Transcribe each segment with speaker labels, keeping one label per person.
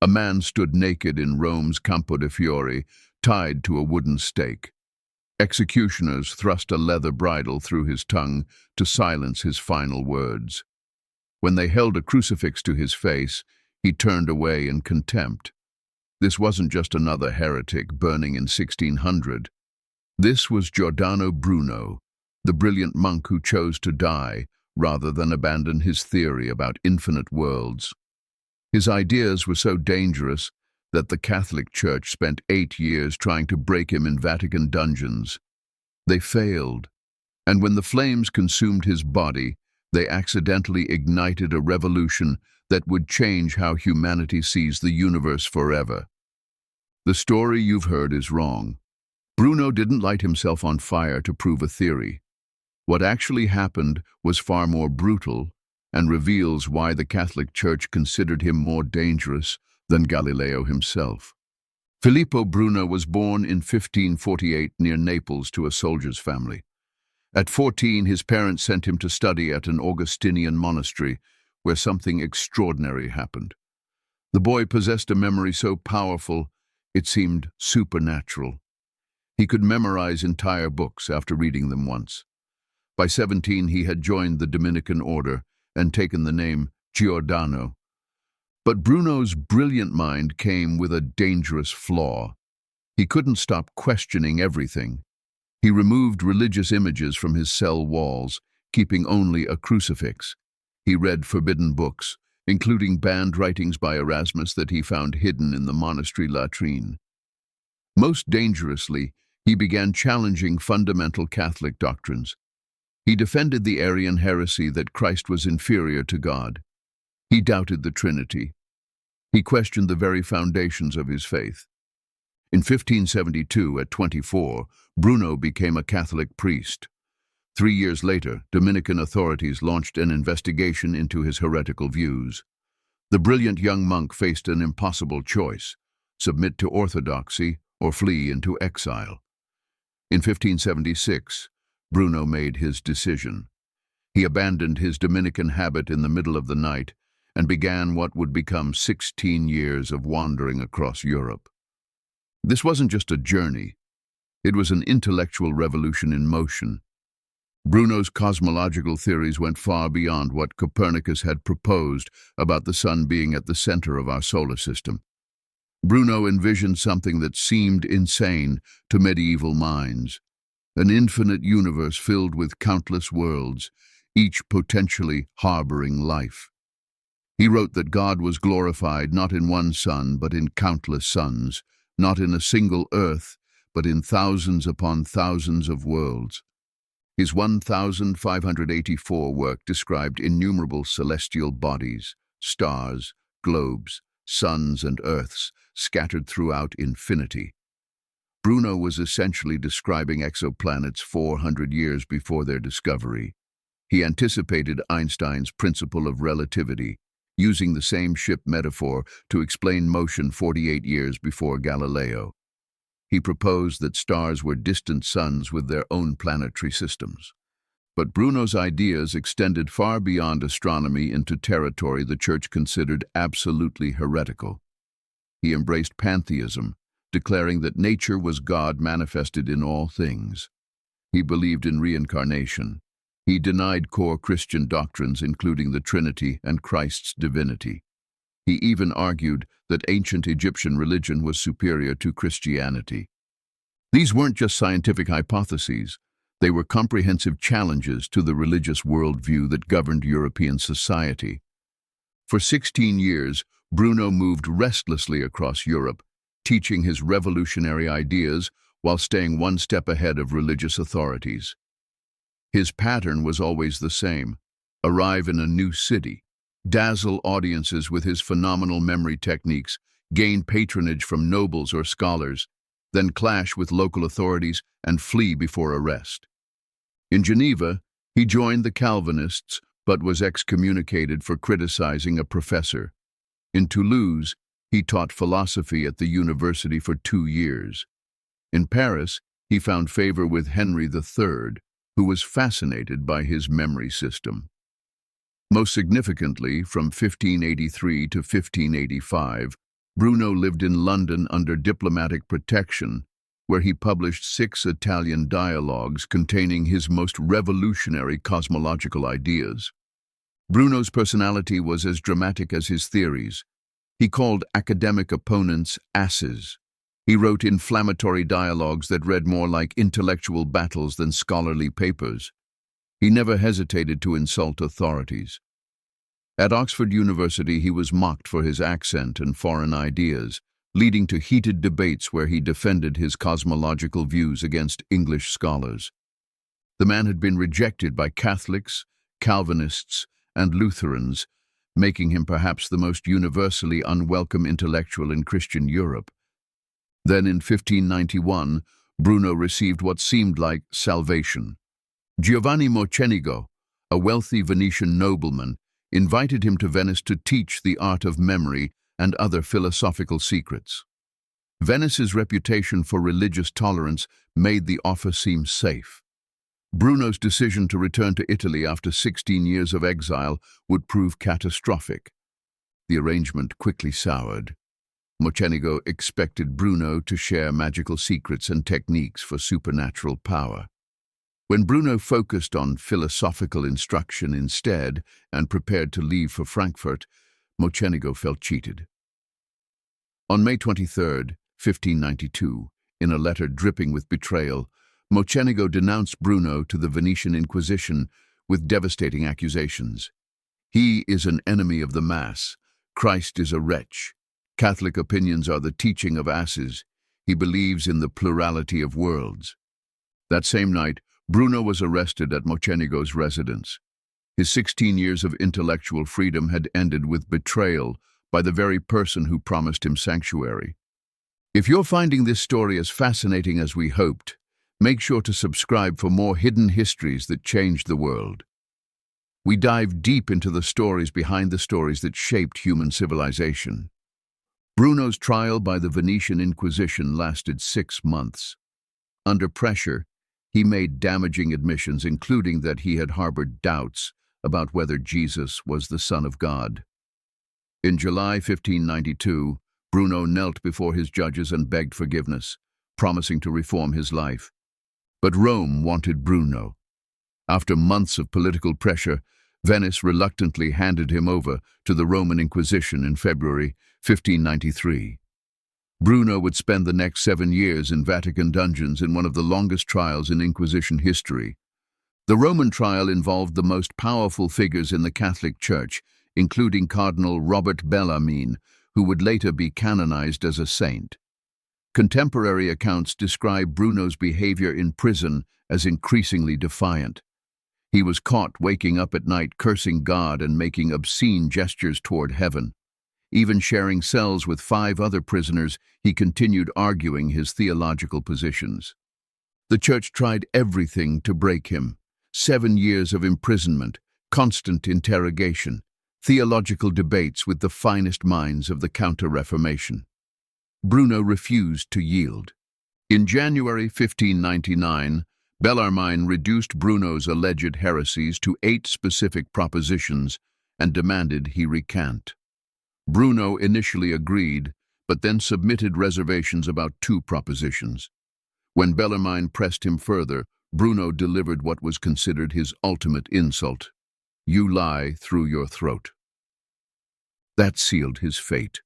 Speaker 1: A man stood naked in Rome's Campo de Fiori, tied to a wooden stake. Executioners thrust a leather bridle through his tongue to silence his final words. When they held a crucifix to his face, he turned away in contempt. This wasn't just another heretic burning in 1600. This was Giordano Bruno, the brilliant monk who chose to die rather than abandon his theory about infinite worlds. His ideas were so dangerous that the Catholic Church spent 8 years trying to break him in Vatican dungeons. They failed, and when the flames consumed his body, they accidentally ignited a revolution that would change how humanity sees the universe forever. The story you've heard is wrong. Bruno didn't light himself on fire to prove a theory. What actually happened was far more brutal and reveals why the Catholic Church considered him more dangerous than Galileo himself. Filippo Bruno was born in 1548 near Naples to a soldier's family. At 14, his parents sent him to study at an Augustinian monastery, where something extraordinary happened. The boy possessed a memory so powerful, it seemed supernatural. He could memorize entire books after reading them once. By 17, he had joined the Dominican order and taken the name Giordano. But Bruno's brilliant mind came with a dangerous flaw. He couldn't stop questioning everything. He removed religious images from his cell walls, keeping only a crucifix. He read forbidden books, including banned writings by Erasmus that he found hidden in the monastery latrine. Most dangerously, he began challenging fundamental Catholic doctrines. He defended the Arian heresy that Christ was inferior to God. He doubted the Trinity. He questioned the very foundations of his faith. In 1572, at 24, Bruno became a Catholic priest. 3 years later, Dominican authorities launched an investigation into his heretical views. The brilliant young monk faced an impossible choice: submit to orthodoxy or flee into exile. In 1576, Bruno made his decision. He abandoned his Dominican habit in the middle of the night and began what would become 16 years of wandering across Europe. This wasn't just a journey. It was an intellectual revolution in motion. Bruno's cosmological theories went far beyond what Copernicus had proposed about the sun being at the center of our solar system. Bruno envisioned something that seemed insane to medieval minds: an infinite universe filled with countless worlds, each potentially harboring life. He wrote that God was glorified not in one sun, but in countless suns, not in a single earth, but in thousands upon thousands of worlds. His 1584 work described innumerable celestial bodies, stars, globes, suns, and earths scattered throughout infinity. Bruno was essentially describing exoplanets 400 years before their discovery. He anticipated Einstein's principle of relativity, using the same ship metaphor to explain motion 48 years before Galileo. He proposed that stars were distant suns with their own planetary systems. But Bruno's ideas extended far beyond astronomy into territory the Church considered absolutely heretical. He embraced pantheism, declaring that nature was God manifested in all things. He believed in reincarnation. He denied core Christian doctrines, including the Trinity and Christ's divinity. He even argued that ancient Egyptian religion was superior to Christianity. These weren't just scientific hypotheses. They were comprehensive challenges to the religious worldview that governed European society. For 16 years, Bruno moved restlessly across Europe, teaching his revolutionary ideas while staying one step ahead of religious authorities. His pattern was always the same: arrive in a new city, dazzle audiences with his phenomenal memory techniques, gain patronage from nobles or scholars, then clash with local authorities and flee before arrest. In Geneva, he joined the Calvinists but was excommunicated for criticizing a professor. In Toulouse, he taught philosophy at the university for 2 years. In Paris, he found favor with Henry III, who was fascinated by his memory system. Most significantly, from 1583 to 1585, Bruno lived in London under diplomatic protection, where he published 6 Italian dialogues containing his most revolutionary cosmological ideas. Bruno's personality was as dramatic as his theories. He called academic opponents asses. He wrote inflammatory dialogues that read more like intellectual battles than scholarly papers. He never hesitated to insult authorities. At Oxford University, he was mocked for his accent and foreign ideas, leading to heated debates where he defended his cosmological views against English scholars. The man had been rejected by Catholics, Calvinists, and Lutherans, making him perhaps the most universally unwelcome intellectual in Christian Europe. Then in 1591, Bruno received what seemed like salvation. Giovanni Mocenigo, a wealthy Venetian nobleman, invited him to Venice to teach the art of memory and other philosophical secrets. Venice's reputation for religious tolerance made the offer seem safe. Bruno's decision to return to Italy after 16 years of exile would prove catastrophic. The arrangement quickly soured. Mocenigo expected Bruno to share magical secrets and techniques for supernatural power. When Bruno focused on philosophical instruction instead and prepared to leave for Frankfurt, Mocenigo felt cheated. On May 23, 1592, in a letter dripping with betrayal, Mocenigo denounced Bruno to the Venetian Inquisition with devastating accusations. He is an enemy of the Mass. Christ is a wretch. Catholic opinions are the teaching of asses. He believes in the plurality of worlds. That same night, Bruno was arrested at Mocenigo's residence. His 16 years of intellectual freedom had ended with betrayal by the very person who promised him sanctuary. If you're finding this story as fascinating as we hoped, make sure to subscribe for more hidden histories that changed the world. We dive deep into the stories behind the stories that shaped human civilization. Bruno's trial by the Venetian Inquisition lasted 6 months. Under pressure, he made damaging admissions, including that he had harbored doubts about whether Jesus was the Son of God. In July 1592, Bruno knelt before his judges and begged forgiveness, promising to reform his life. But Rome wanted Bruno. After months of political pressure, Venice reluctantly handed him over to the Roman Inquisition in February 1593. Bruno would spend the next 7 years in Vatican dungeons in one of the longest trials in Inquisition history. The Roman trial involved the most powerful figures in the Catholic Church, including Cardinal Robert Bellarmine, who would later be canonized as a saint. Contemporary accounts describe Bruno's behavior in prison as increasingly defiant. He was caught waking up at night cursing God and making obscene gestures toward heaven. Even sharing cells with 5 other prisoners, he continued arguing his theological positions. The church tried everything to break him. 7 years of imprisonment, constant interrogation, theological debates with the finest minds of the Counter-Reformation. Bruno refused to yield. In January 1599, Bellarmine reduced Bruno's alleged heresies to 8 specific propositions and demanded he recant. Bruno initially agreed, but then submitted reservations about 2 propositions. When Bellarmine pressed him further, Bruno delivered what was considered his ultimate insult: "You lie through your throat." That sealed his fate.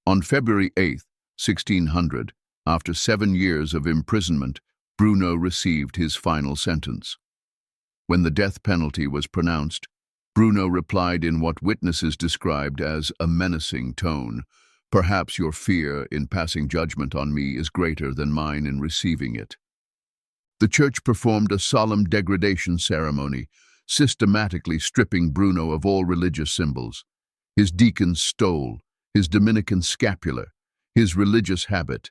Speaker 1: On February 8, 1600, after 7 years of imprisonment, Bruno received his final sentence. When the death penalty was pronounced, Bruno replied in what witnesses described as a menacing tone, "Perhaps your fear in passing judgment on me is greater than mine in receiving it." The church performed a solemn degradation ceremony, systematically stripping Bruno of all religious symbols. His deacon's stole, his Dominican scapular, his religious habit.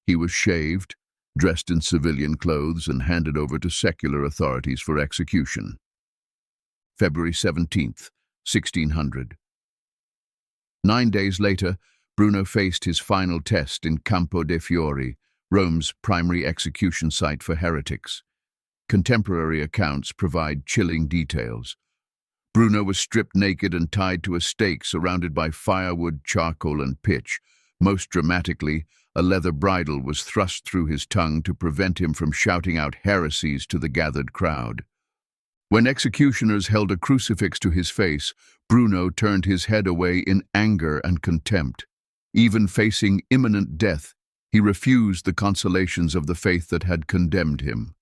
Speaker 1: He was shaved, dressed in civilian clothes, and handed over to secular authorities for execution. February 17, 1600. 9 days later, Bruno faced his final test in Campo dei Fiori, Rome's primary execution site for heretics. Contemporary accounts provide chilling details. Bruno was stripped naked and tied to a stake surrounded by firewood, charcoal, and pitch. Most dramatically, a leather bridle was thrust through his tongue to prevent him from shouting out heresies to the gathered crowd. When executioners held a crucifix to his face, Bruno turned his head away in anger and contempt. Even facing imminent death, he refused the consolations of the faith that had condemned him.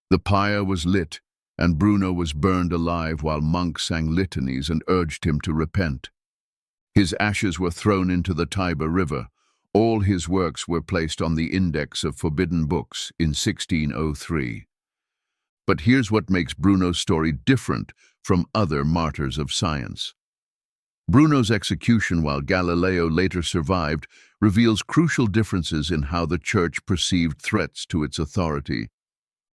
Speaker 1: The pyre was lit, and Bruno was burned alive while monks sang litanies and urged him to repent. His ashes were thrown into the Tiber River. All his works were placed on the Index of Forbidden Books in 1603. But here's what makes Bruno's story different from other martyrs of science. Bruno's execution, while Galileo later survived, reveals crucial differences in how the Church perceived threats to its authority.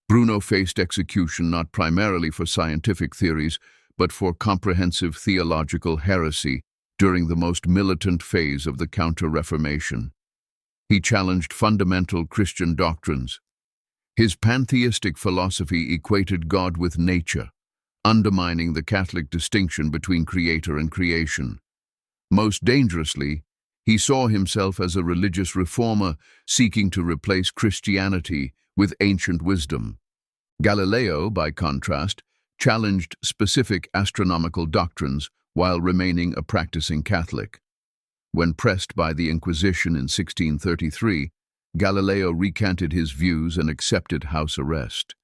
Speaker 1: Bruno faced execution not primarily for scientific theories, but for comprehensive theological heresy during the most militant phase of the Counter-Reformation. He challenged fundamental Christian doctrines. His pantheistic philosophy equated God with nature, undermining the Catholic distinction between creator and creation. Most dangerously, he saw himself as a religious reformer seeking to replace Christianity with ancient wisdom. Galileo, by contrast, challenged specific astronomical doctrines while remaining a practicing Catholic. When pressed by the Inquisition in 1633, Galileo recanted his views and accepted house arrest.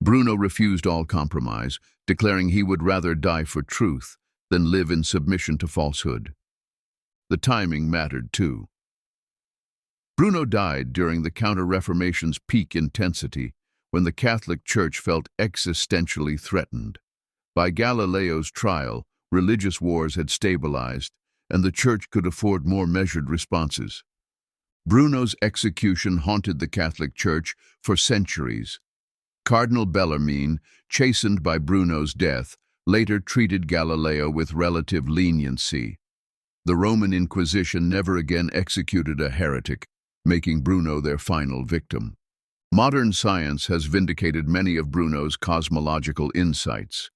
Speaker 1: Bruno refused all compromise, declaring he would rather die for truth than live in submission to falsehood. The timing mattered too. Bruno died during the Counter-Reformation's peak intensity, when the Catholic Church felt existentially threatened. By Galileo's trial, religious wars had stabilized, and the Church could afford more measured responses. Bruno's execution haunted the Catholic Church for centuries. Cardinal Bellarmine, chastened by Bruno's death, later treated Galileo with relative leniency. The Roman Inquisition never again executed a heretic, making Bruno their final victim. Modern science has vindicated many of Bruno's cosmological insights.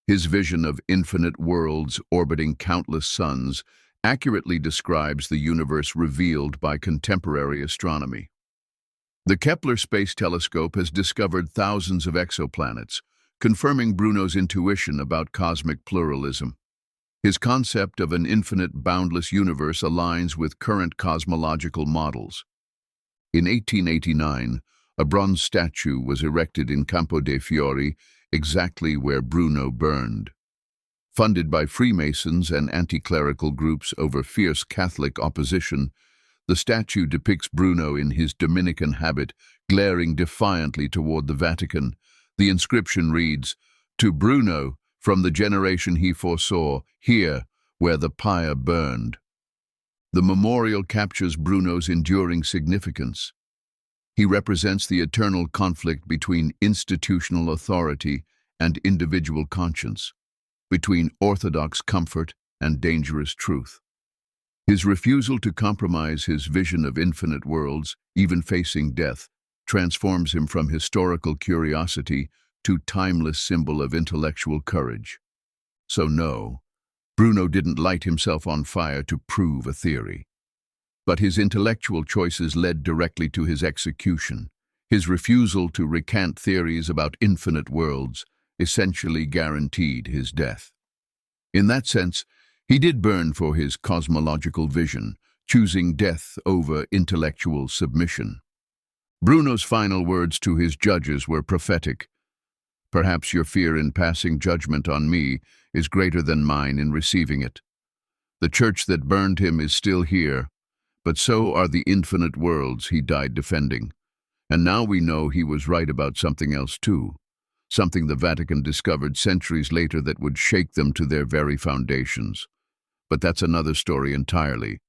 Speaker 1: His vision of infinite worlds orbiting countless suns accurately describes the universe revealed by contemporary astronomy. The Kepler Space Telescope has discovered thousands of exoplanets, confirming Bruno's intuition about cosmic pluralism. His concept of an infinite, boundless universe aligns with current cosmological models. In 1889, a bronze statue was erected in Campo dei Fiori, exactly where Bruno burned. Funded by Freemasons and anti-clerical groups over fierce Catholic opposition, the statue depicts Bruno in his Dominican habit, glaring defiantly toward the Vatican. The inscription reads, "To Bruno, from the generation he foresaw, here, where the pyre burned." The memorial captures Bruno's enduring significance. He represents the eternal conflict between institutional authority and individual conscience, between orthodox comfort and dangerous truth. His refusal to compromise his vision of infinite worlds, even facing death, transforms him from historical curiosity to timeless symbol of intellectual courage. So no, Bruno didn't light himself on fire to prove a theory. But his intellectual choices led directly to his execution. His refusal to recant theories about infinite worlds essentially guaranteed his death. In that sense, he did burn for his cosmological vision, choosing death over intellectual submission. Bruno's final words to his judges were prophetic. "Perhaps your fear in passing judgment on me is greater than mine in receiving it. The church that burned him is still here, but so are the infinite worlds he died defending. And now we know he was right about something else too, something the Vatican discovered centuries later that would shake them to their very foundations. But that's another story entirely.